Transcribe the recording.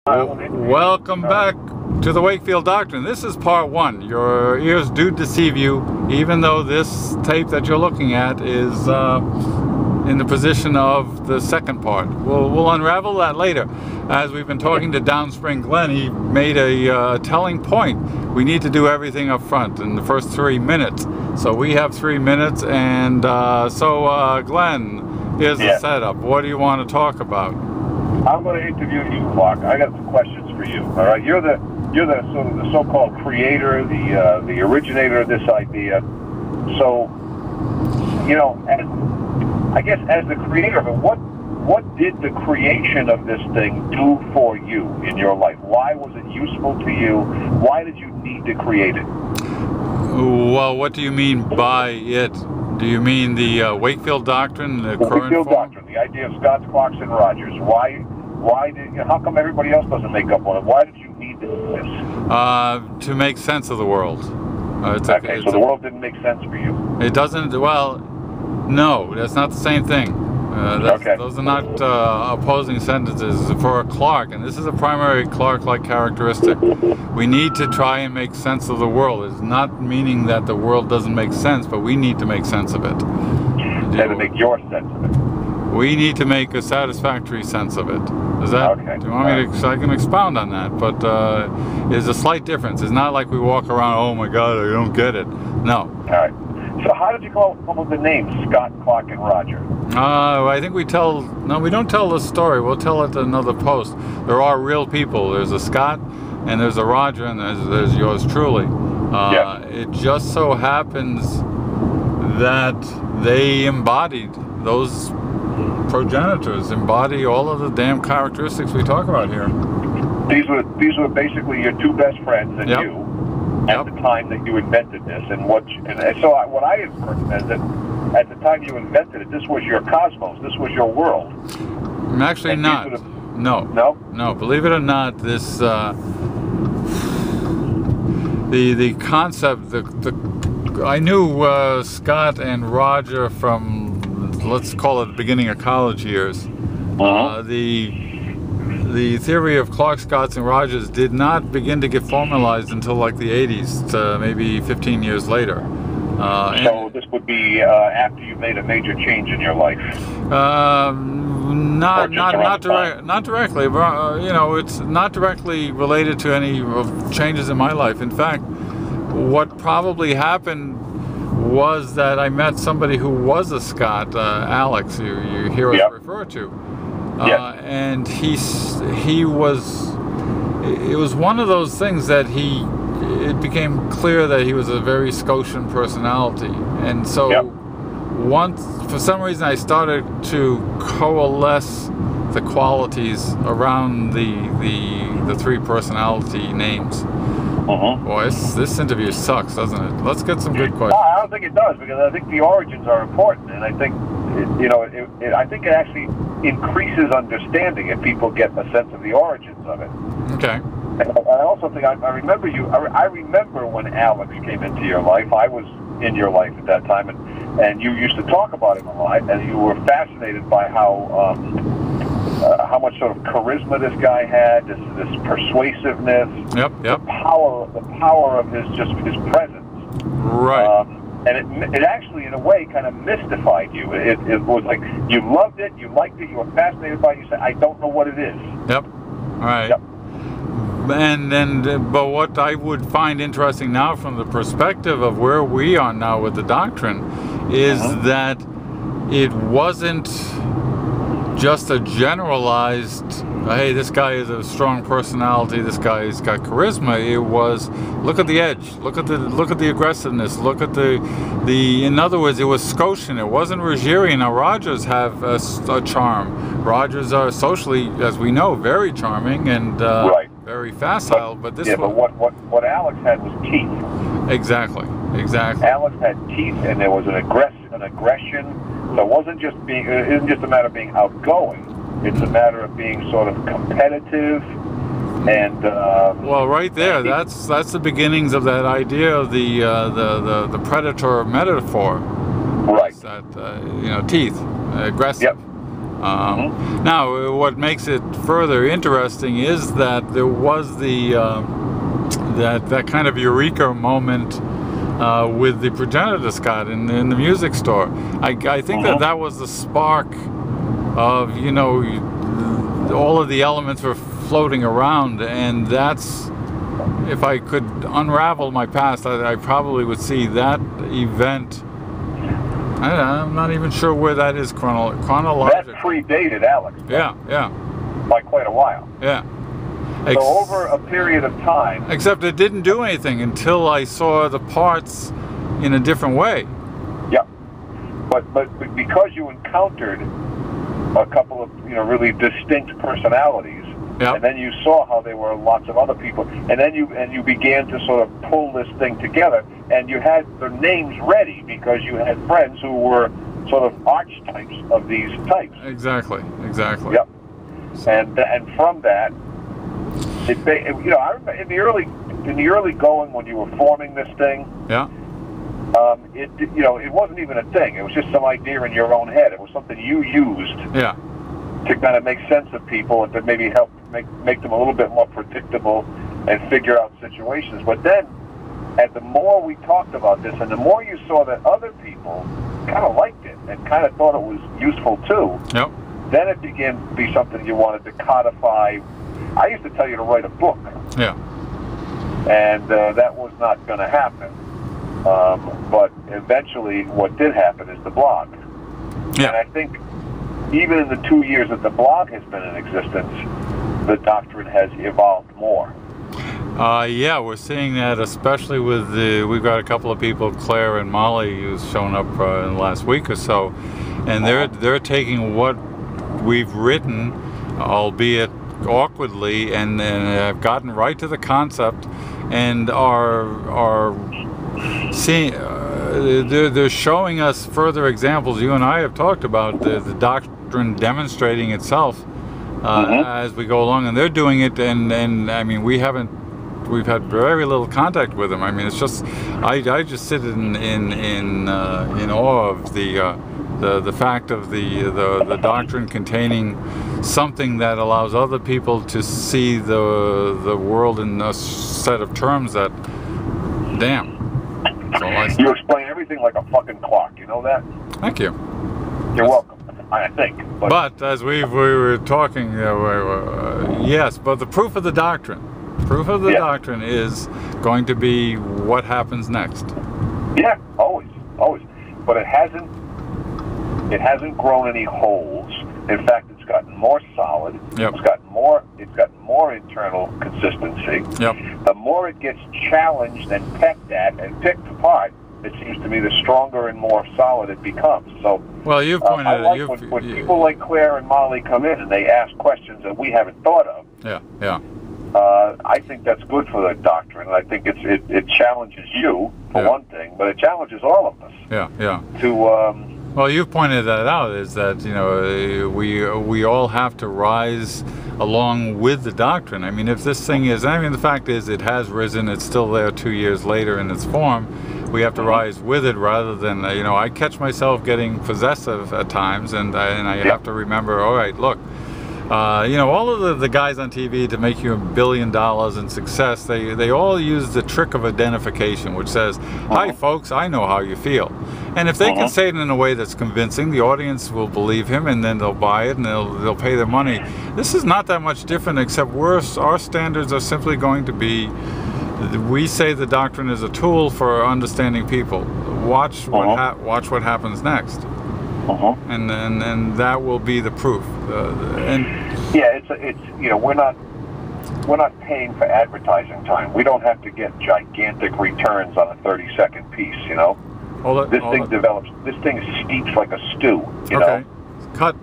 Welcome back to the Wakefield Doctrine. This is part one. Your ears do deceive you, even though this tape that you're looking at is in the position of the second part. We'll unravel that later. As we've been talking to DownSpring Glenn, he made a telling point. We need to do everything up front in the first 3 minutes. So we have 3 minutes, and Glenn, here's the setup. What do you want to talk about? I'm going to interview you, Clark. I got some questions for you. All right, you're the sort of the so-called creator, the originator of this idea. So, you know, I guess as the creator of it, what did the creation of this thing do for you in your life? Why was it useful to you? Why did you need to create it? Well, what do you mean by it? Do you mean the Wakefield Doctrine, the current Wakefield Doctrine, the idea of Scott's, Clocks, and Rogers? Why did, how come everybody else doesn't make up on it? Why did you need this? To make sense of the world. Okay, so the world didn't make sense for you. It doesn't. Well, no, that's not the same thing. Those are not opposing sentences for a Clark, and this is a primary Clark-like characteristic. We need to try and make sense of the world. It's not meaning that the world doesn't make sense, but we need to make sense of it. And to make your sense of it. We need to make a satisfactory sense of it. Is that? Okay. Do you want me to? I can expound on that, but there's a slight difference. It's not like we walk around, oh my God, I don't get it. No. All right. So how did you come up with the names Scott, Clock, and Roger? I think we don't tell the story. We'll tell it in another post. There are real people. There's a Scott, and there's a Roger, and there's yours truly. It just so happens that they embodied, those progenitors embody all of the damn characteristics we talk about here. These were basically your two best friends and you at the time that you invented this, and so what I inferred is that at the time you invented it, this was your cosmos, this was your world. Actually, not. No. Believe it or not, this the concept. I knew Scott and Roger from, let's call it the beginning of college years. The theory of Clark, Scotts, and Rogers did not begin to get formalized until like the 80s, to maybe 15 years later. So this would be after you made a major change in your life? Not directly. You know, it's not directly related to any changes in my life. In fact, what probably happened was that I met somebody who was a Scott, Alex, you hear us refer to. And it was one of those things that it became clear that he was a very Scotian personality. And so once, for some reason, I started to coalesce the qualities around the three personality names. Boy, this interview sucks, doesn't it? Let's get some good questions. No, I don't think it does, because I think the origins are important, and I think I think it actually increases understanding if people get a sense of the origins of it. Okay. And I also think I remember you. I remember when Alex came into your life. I was in your life at that time, and you used to talk about him a lot, and you were fascinated by how much sort of charisma this guy had, this persuasive-ness, the power of his presence. Right. And it actually, in a way, kind of mystified you. It was like you loved it, you liked it, you were fascinated by it. You said, "I don't know what it is." Yep. All right. Yep. But what I would find interesting now, from the perspective of where we are now with the doctrine, is that it wasn't just a generalized, hey, this guy is a strong personality, this guy's got charisma. It was, look at the edge, look at the aggressiveness, look at the in other words, it was Scotian. It wasn't Rogerian. Now Rogers have a charm. Rogers are socially, as we know, very charming and very facile. But what Alex had was teeth. Exactly. Alex had teeth, and there was an aggression. So it isn't just a matter of being outgoing. It's a matter of being sort of competitive and. Well, right there, that's the beginnings of that idea of the predator metaphor. Right. That teeth, aggressive. Now, what makes it further interesting is that there was the that kind of eureka moment with the progenitor Scott in the music store. I think that was the spark of, you know, all of the elements were floating around, and that's, if I could unravel my past, I probably would see that event. I'm not even sure where that is chronologically. That predated Alex. Yeah. By quite a while. Yeah. So over a period of time. Except it didn't do anything until I saw the parts in a different way. Yeah. But because you encountered a couple of, you know, really distinct personalities, and then you saw how there were lots of other people, and then you began to sort of pull this thing together, and you had their names ready because you had friends who were sort of archetypes of these types. Exactly. Yep. And from that, you know, I remember in the early going when you were forming this thing. Yeah. You know, it wasn't even a thing. It was just some idea in your own head. It was something you used. Yeah. To kind of make sense of people and to maybe help make them a little bit more predictable and figure out situations. But then, as the more we talked about this, and the more you saw that other people kind of liked it and kind of thought it was useful too, then it began to be something you wanted to codify. I used to tell you to write a book. Yeah. And that was not going to happen. But eventually, what did happen is the blog. Yeah. And I think even in the 2 years that the blog has been in existence, the doctrine has evolved more. Yeah, we're seeing that, especially with we've got a couple of people, Claire and Molly, who's shown up in the last week or so, and they're taking what we've written, albeit awkwardly, and have gotten right to the concept, and are seeing. They're showing us further examples. You and I have talked about the doctrine demonstrating itself as we go along, and they're doing it. And I mean, we've had very little contact with them. I mean, it's just I just sit in awe of the fact of the doctrine containing something that allows other people to see the world in a set of terms that, damn. You explain everything like a fucking clock, you know that? Thank you. You're welcome, I think. But as we were talking, yes, but the proof of the doctrine doctrine is going to be what happens next. Yeah, always. But it hasn't grown any holes. In fact, it's gotten more solid. Yep. It's gotten more internal consistency. Yep. The more it gets challenged and pecked at and picked apart, it seems to me the stronger and more solid it becomes. So, well, you've pointed I like when people like Claire and Molly come in and they ask questions that we haven't thought of. Yeah. I think that's good for the doctrine. I think it challenges you for one thing, but it challenges all of us. Yeah. To well, you've pointed that out, is that, you know, we all have to rise along with the doctrine. I mean, if this thing is, I mean, the fact is it has risen, it's still there 2 years later in its form. We have to rise with it rather than, you know, I catch myself getting possessive at times, and I have to remember, all right, look, you know, all of the guys on TV to make you $1 billion in success, they all use the trick of identification, which says, hi folks, I know how you feel. And if they can say it in a way that's convincing, the audience will believe him, and then they'll buy it and they'll pay their money. This is not that much different, except our standards are simply going to be, we say the doctrine is a tool for understanding people. Watch what happens next. And that will be the proof. It's you know, we're not paying for advertising time. We don't have to get gigantic returns on a 30-second piece. You know, this thing steeps like a stew. You know. Cut.